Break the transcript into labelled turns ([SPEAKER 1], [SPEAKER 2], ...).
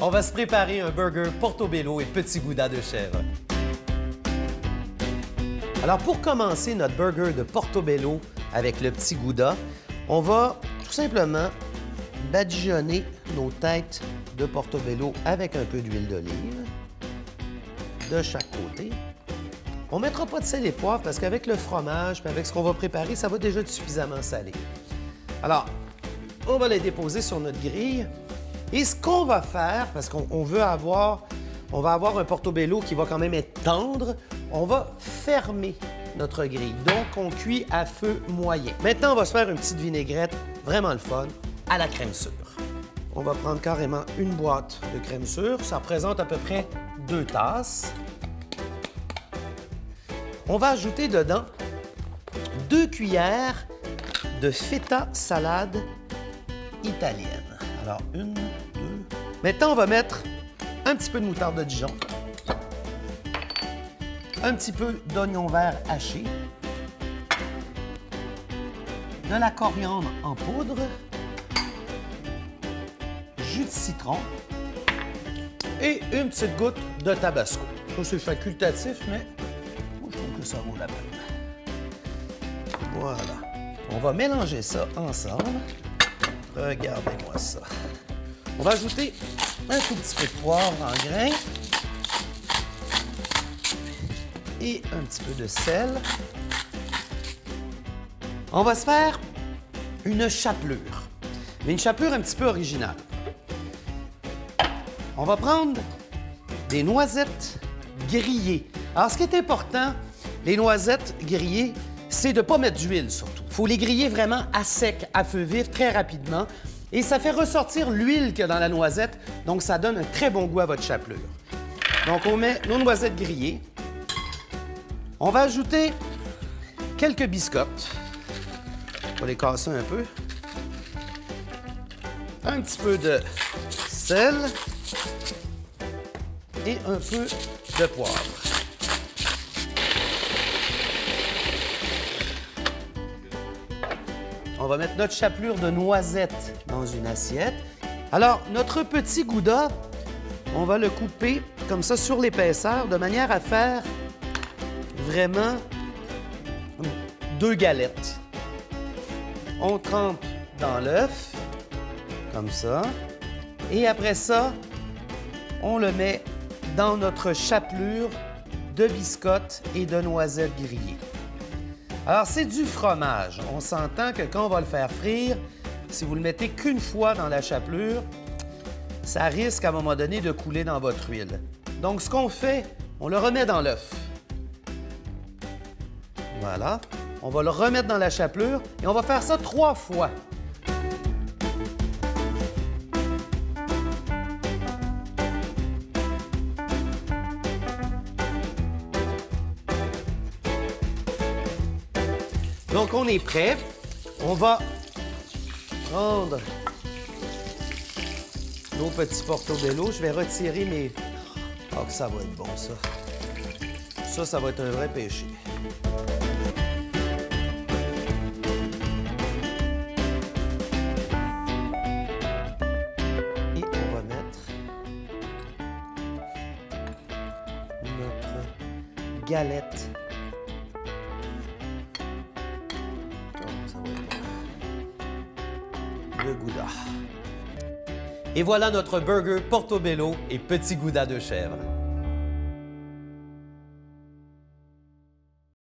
[SPEAKER 1] On va se préparer un burger portobello et petit gouda de chèvre. Alors, pour commencer notre burger de portobello avec le petit gouda, on va tout simplement badigeonner nos têtes de portobello avec un peu d'huile d'olive de chaque côté. On ne mettra pas de sel et poivre parce qu'avec le fromage et avec ce qu'on va préparer, ça va déjà être suffisamment salé. Alors, on va les déposer sur notre grille. Et ce qu'on va faire, parce qu'on va avoir un portobello qui va quand même être tendre, on va fermer notre grille. Donc, on cuit à feu moyen. Maintenant, on va se faire une petite vinaigrette vraiment le fun à la crème sûre. On va prendre carrément une boîte de crème sûre. Ça représente à peu près 2 tasses. On va ajouter dedans 2 cuillères de feta salade italienne. Alors, 1, 2... Maintenant, on va mettre un petit peu de moutarde de Dijon, un petit peu d'oignon vert haché, de la coriandre en poudre, jus de citron et une petite goutte de tabasco. Ça, c'est facultatif, mais moi, je trouve que ça vaut la peine. Voilà. On va mélanger ça ensemble. Regardez-moi ça. On va ajouter un tout petit peu de poivre en grains et un petit peu de sel. On va se faire une chapelure, mais une chapelure un petit peu originale. On va prendre des noisettes grillées. Alors, ce qui est important, les noisettes grillées, c'est de ne pas mettre d'huile surtout. Il faut les griller vraiment à sec, à feu vif, très rapidement. Et ça fait ressortir l'huile qu'il y a dans la noisette, donc ça donne un très bon goût à votre chapelure. Donc, on met nos noisettes grillées. On va ajouter quelques biscottes. On va les casser un peu. Un petit peu de sel et un peu de poivre. On va mettre notre chapelure de noisettes dans une assiette. Alors, notre petit gouda, on va le couper comme ça sur l'épaisseur de manière à faire vraiment 2 galettes. On trempe dans l'œuf, comme ça. Et après ça, on le met dans notre chapelure de biscottes et de noisettes grillées. Alors, c'est du fromage. On s'entend que quand on va le faire frire, si vous le mettez qu'une fois dans la chapelure, ça risque à un moment donné de couler dans votre huile. Donc, ce qu'on fait, on le remet dans l'œuf. Voilà. On va le remettre dans la chapelure et on va faire ça 3 fois. Donc, on est prêt. On va prendre nos petits portobello. Je vais retirer mes... Ah, que ça va être bon, ça. Ça va être un vrai péché. Et on va mettre notre galette. Le gouda. Et voilà notre burger portobello et petit gouda de chèvre.